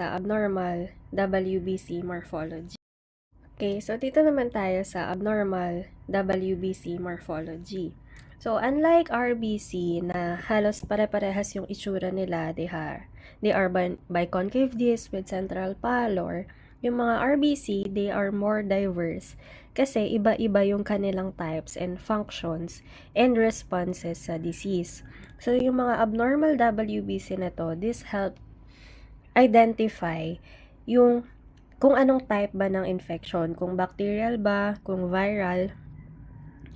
sa abnormal WBC morphology. Okay, so dito naman tayo sa abnormal WBC morphology. So, unlike RBC na halos pare-parehas yung itsura nila, they are biconcave disc with central pallor. Yung mga RBC, they are more diverse kasi iba-iba yung kanilang types and functions and responses sa disease. So, yung mga abnormal WBC na to, this help identify yung kung anong type ba ng infection, kung bacterial ba, kung viral,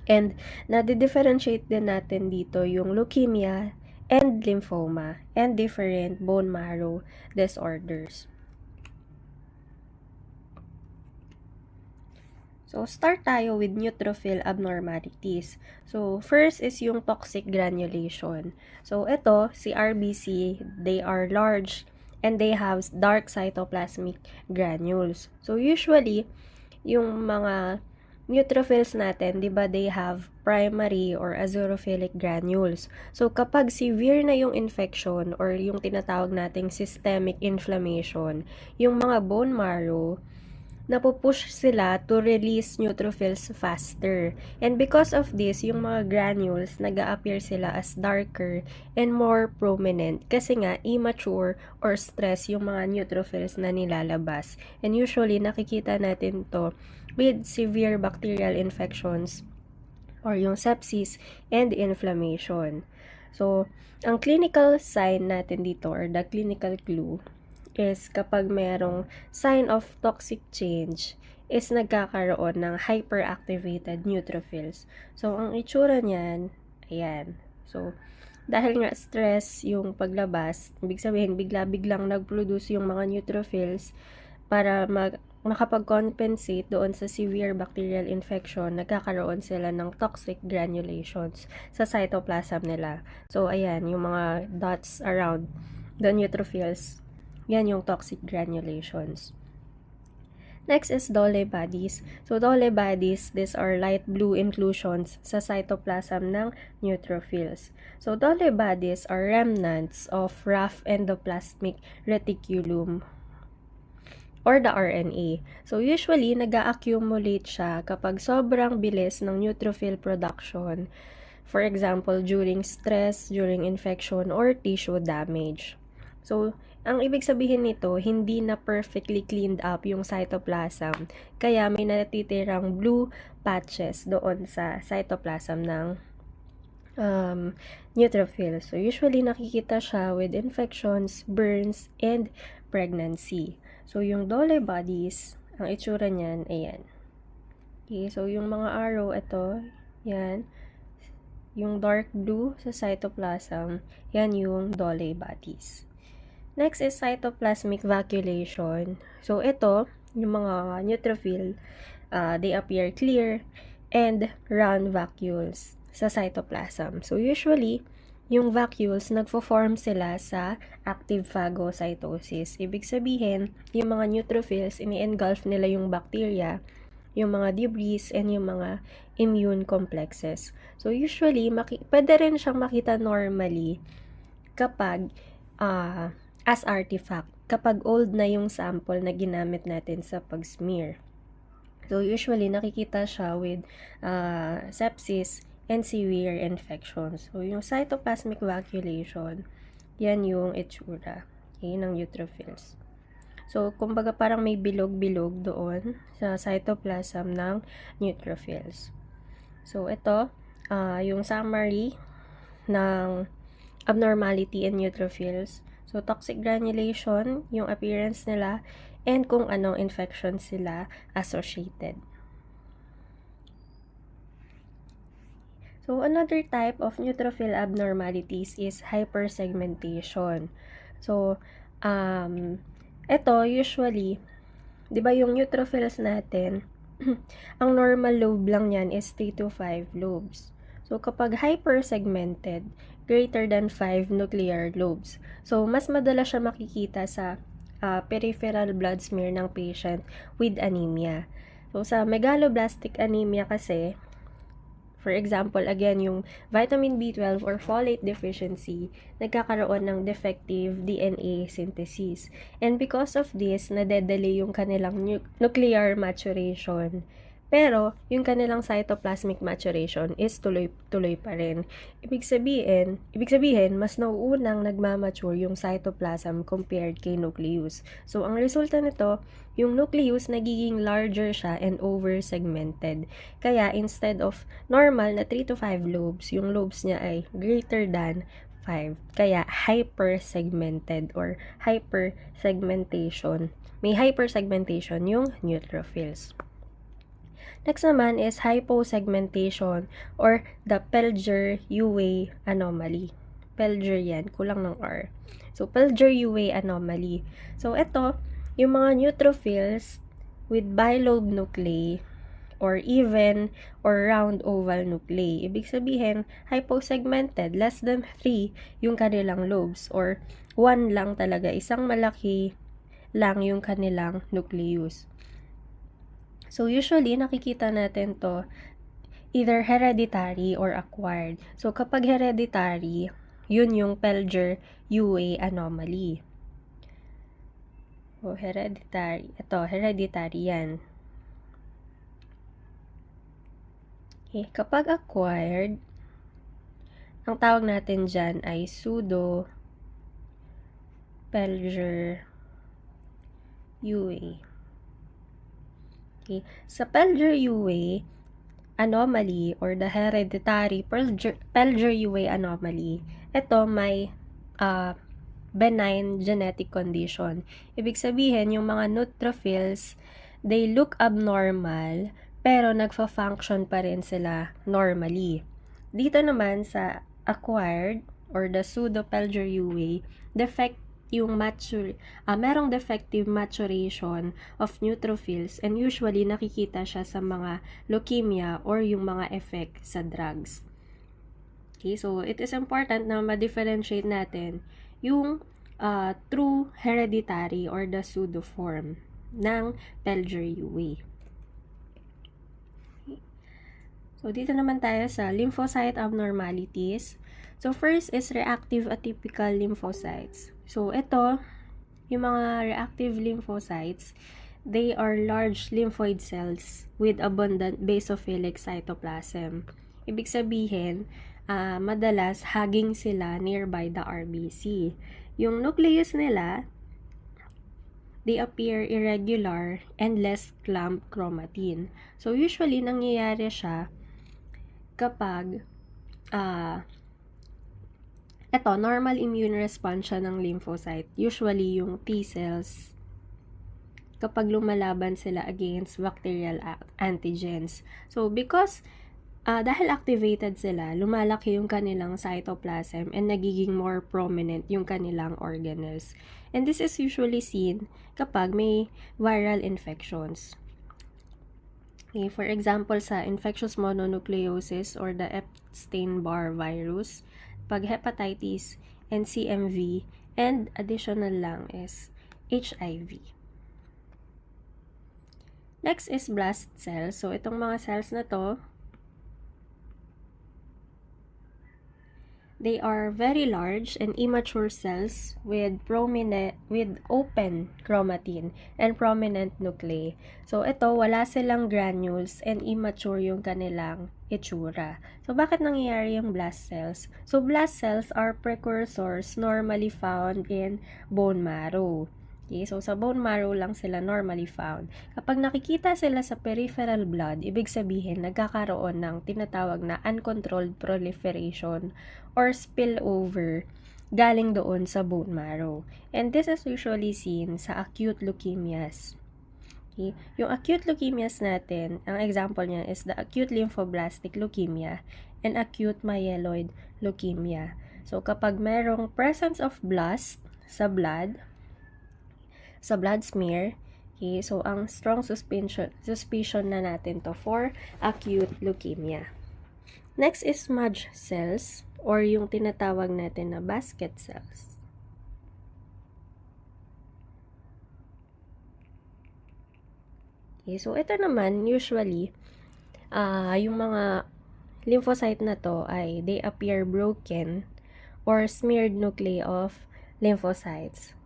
and nadi-differentiate din natin dito yung leukemia and lymphoma and different bone marrow disorders. So, start tayo with neutrophil abnormalities. So, first is yung toxic granulation. So, ito, si RBC, they are large and they have dark cytoplasmic granules. So, usually, yung mga neutrophils natin, di ba, they have primary or azurophilic granules. So, kapag severe na yung infection or yung tinatawag nating systemic inflammation, yung mga bone marrow, napupush sila to release neutrophils faster. And because of this, yung mga granules, nag-a-appear sila as darker and more prominent kasi nga immature or stress yung mga neutrophils na nilalabas. And usually, nakikita natin to with severe bacterial infections or yung sepsis and inflammation. So, ang clinical sign natin dito or the clinical clue is kapag merong sign of toxic change is nagkakaroon ng hyperactivated neutrophils. So, ang itsura niyan, ayan. So, dahil nga stress yung paglabas, ibig sabihin, bigla-biglang nag-produce yung mga neutrophils para makapag-compensate doon sa severe bacterial infection, nagkakaroon sila ng toxic granulations sa cytoplasm nila. So, ayan, yung mga dots around the neutrophils, yan yung toxic granulations. Next is Dole bodies. So, Dole bodies, these are light blue inclusions sa cytoplasm ng neutrophils. So, Dole bodies are remnants of rough endoplasmic reticulum or the RNA. So, usually, nag-accumulate siya kapag sobrang bilis ng neutrophil production. For example, during stress, during infection, or tissue damage. So, ang ibig sabihin nito, hindi na perfectly cleaned up yung cytoplasm. Kaya may natitirang blue patches doon sa cytoplasm ng neutrophil. So, usually nakikita siya with infections, burns, and pregnancy. So, yung Dole bodies, ang itsura niyan, ayan. Okay, so yung mga arrow, ito, yan. Yung dark blue sa cytoplasm, yan yung Dole bodies. Next is cytoplasmic vacuolation. So, ito, yung mga neutrophil, they appear clear and round vacuoles sa cytoplasm. So, usually, yung vacuoles, nagfo-form sila sa active phagocytosis. Ibig sabihin, yung mga neutrophils, ini-engulf nila yung bacteria, yung mga debris, and yung mga immune complexes. So, usually, pwede rin siyang makita normally kapag as artifact, kapag old na yung sample na ginamit natin sa pag-smear. So, usually, nakikita siya with sepsis and severe infections. So, yung cytoplasmic vacuolation, yan yung itsura, okay, ng neutrophils. So, kumbaga parang may bilog-bilog doon sa cytoplasm ng neutrophils. So, ito, yung summary ng abnormality in neutrophils. So, toxic granulation, yung appearance nila, and kung anong infection sila associated. So, another type of neutrophil abnormalities is hypersegmentation. So, ito, usually, di ba yung neutrophils natin, ang normal lobe lang yan is 3 to 5 lobes. So, kapag hypersegmented, greater than 5 nuclear lobes. So, mas madalas siya makikita sa peripheral blood smear ng patient with anemia. So, sa megaloblastic anemia kasi, For example, again, yung vitamin B12 or folate deficiency, nagkakaroon ng defective DNA synthesis. And because of this, nadedelay yung kanilang nuclear maturation. Pero, yung kanilang cytoplasmic maturation is tuloy-tuloy pa rin. Ibig sabihin, mas nauunang nagmamature yung cytoplasm compared kay nucleus. So, ang resulta nito, yung nucleus nagiging larger siya and over-segmented. Kaya, instead of normal na 3 to 5 lobes, yung lobes niya ay greater than 5. Kaya, hyper-segmented or hyper-segmentation. May hyper-segmentation yung neutrophils. Next naman is hyposegmentation or the Pelger-Eway anomaly. Pelger yan, kulang ng R. So, Pelger-Eway anomaly. So, ito, yung mga neutrophils with bilobe nuclei or even or round oval nuclei. Ibig sabihin, hyposegmented, less than 3 yung kanilang lobes or 1 lang talaga, isang malaki lang yung kanilang nucleus. So, usually, nakikita natin to either hereditary or acquired. So, kapag hereditary, yun yung Pelger-Eway anomaly. So, hereditary. Ito, hereditary yan. Okay. Kapag acquired, ang tawag natin dyan ay pseudo Pelger-Eway. Okay. Sa Pelger-Eway anomaly or the hereditary Pelger-Eway anomaly, ito may benign genetic condition. Ibig sabihin, yung mga neutrophils, they look abnormal, pero nagfa-function pa rin sila normally. Dito naman sa acquired or the pseudo Pelger-Eway, merong defective maturation of neutrophils and usually nakikita siya sa mga leukemia or yung mga effect sa drugs. Okay, so it is important na ma-differentiate natin yung true hereditary or the pseudo form ng Pelger-Eway. Okay. So dito naman tayo sa lymphocyte abnormalities. So first is reactive atypical lymphocytes. So, ito, yung mga reactive lymphocytes, they are large lymphoid cells with abundant basophilic cytoplasm. Ibig sabihin, madalas hugging sila nearby the RBC. Yung nucleus nila, they appear irregular and less clumped chromatin. So, usually, nangyayari siya kapag ito, normal immune response siya ng lymphocyte. Usually, yung T cells, kapag lumalaban sila against bacterial antigens. So, because, dahil activated sila, lumalaki yung kanilang cytoplasm and nagiging more prominent yung kanilang organelles. And this is usually seen kapag may viral infections. Okay, for example, sa infectious mononucleosis or the Epstein-Barr virus, pag hepatitis and CMV, and additional lang is HIV. Next is blast cells. So, itong mga cells na to, they are very large and immature cells with open chromatin and prominent nuclei. So, ito, wala silang granules and immature yung kanilang itsura. So, bakit nangyayari yung blast cells? So, blast cells are precursors normally found in bone marrow. Okay, so sa bone marrow lang sila normally found. Kapag nakikita sila sa peripheral blood, ibig sabihin nagkakaroon ng tinatawag na uncontrolled proliferation or spillover galing doon sa bone marrow. And this is usually seen sa acute leukemias. Okay? Yung acute leukemias natin, ang example niya is the acute lymphoblastic leukemia and acute myeloid leukemia. So, kapag merong presence of blast sa blood smear, okay, so ang strong suspicion na natin to for acute leukemia. Next is smudge cells or yung tinatawag natin na basket cells. Okay, so ito naman usually yung mga lymphocyte na to ay they appear broken or smeared nuclei of lymphocytes.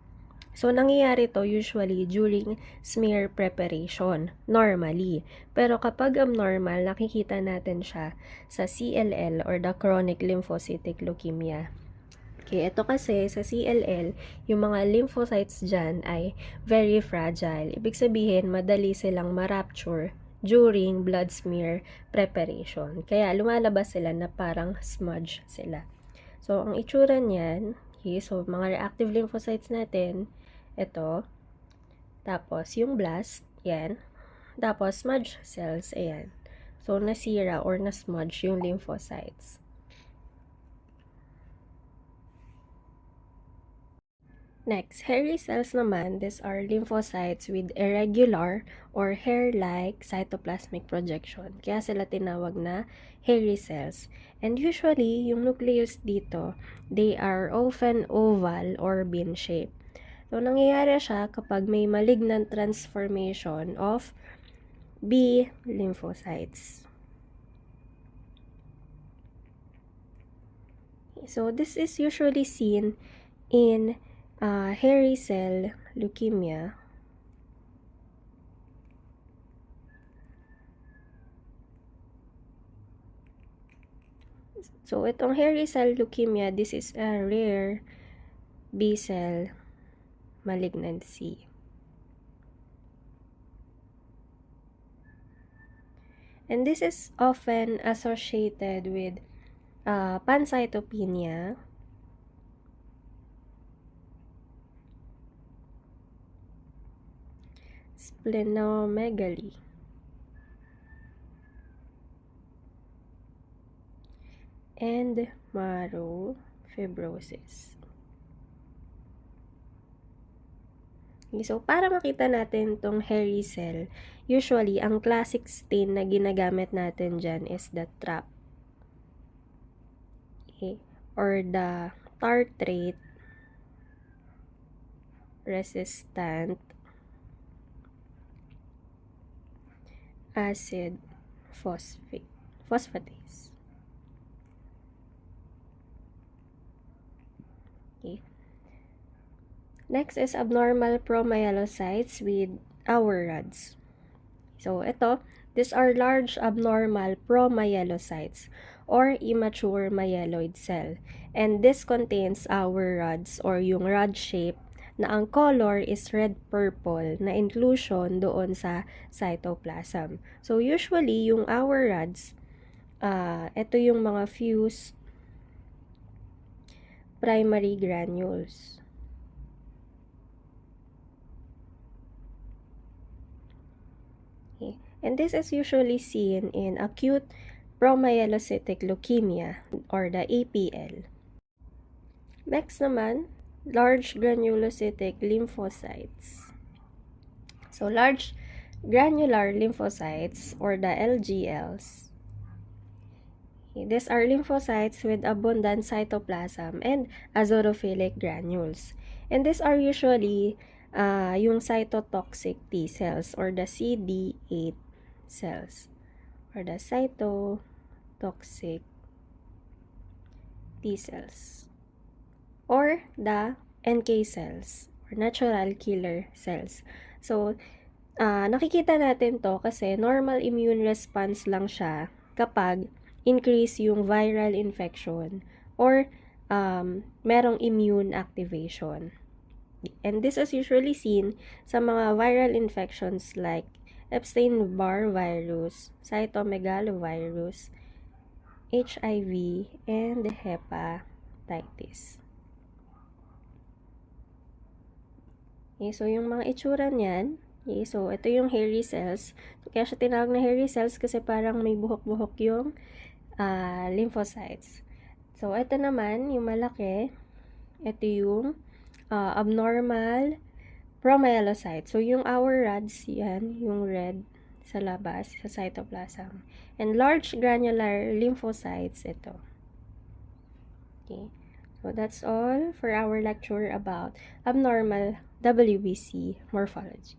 So, nangyayari to usually during smear preparation, normally. Pero kapag abnormal, nakikita natin siya sa CLL or the chronic lymphocytic leukemia. Okay, ito kasi sa CLL, yung mga lymphocytes dyan ay very fragile. Ibig sabihin, madali silang ma-rupture during blood smear preparation. Kaya lumalabas sila na parang smudge sila. So, ang itsura niyan, okay, so mga reactive lymphocytes natin, ito. Tapos, yung blast, yan. Tapos, smudge cells, ayan. So, nasira or na-smudge yung lymphocytes. Next, hairy cells naman, these are lymphocytes with irregular or hair-like cytoplasmic projection. Kaya sila tinawag na hairy cells. And usually, yung nucleus dito, they are often oval or bean-shaped. So, nangyayari siya kapag may malignant transformation of B lymphocytes. So, this is usually seen in hairy cell leukemia. So, itong hairy cell leukemia, this is a rare B-cell malignancy. And this is often associated with pancytopenia, splenomegaly, and marrow fibrosis. Okay, so, para makita natin itong hairy cell, usually, ang classic stain na ginagamit natin dyan is the TRAP. Okay, or the tartrate resistant acid phosphatase. Okay. Next is abnormal promyelocytes with our rods. So, these are large abnormal promyelocytes or immature myeloid cell. And this contains our rods or yung rod shape na ang color is red-purple na inclusion doon sa cytoplasm. So, usually, yung our rods, ito yung mga fused primary granules. Okay. And this is usually seen in acute promyelocytic leukemia or the APL. Next naman, large granulocytic lymphocytes. So, large granular lymphocytes or the LGLs. Okay, these are lymphocytes with abundant cytoplasm and azurophilic granules. And these are usually yung cytotoxic T cells or the CD8 cells or the cytotoxic T cells or the NK cells or natural killer cells. So, nakikita natin to kasi normal immune response lang siya kapag increase yung viral infection or merong immune activation. And this is usually seen sa mga viral infections like Epstein-Barr virus, cytomegalovirus, HIV, and hepatitis. Okay, so yung mga itsura niyan, okay, so ito yung hairy cells. So, kaya siya tinawag na hairy cells kasi parang may buhok-buhok yung lymphocytes. So, ito naman, yung malaki, ito yung abnormal promyelocytes. So, yung our rods, yan, yung red sa labas, sa cytoplasm. And large granular lymphocytes, ito. Okay. So, that's all for our lecture about abnormal WBC morphology.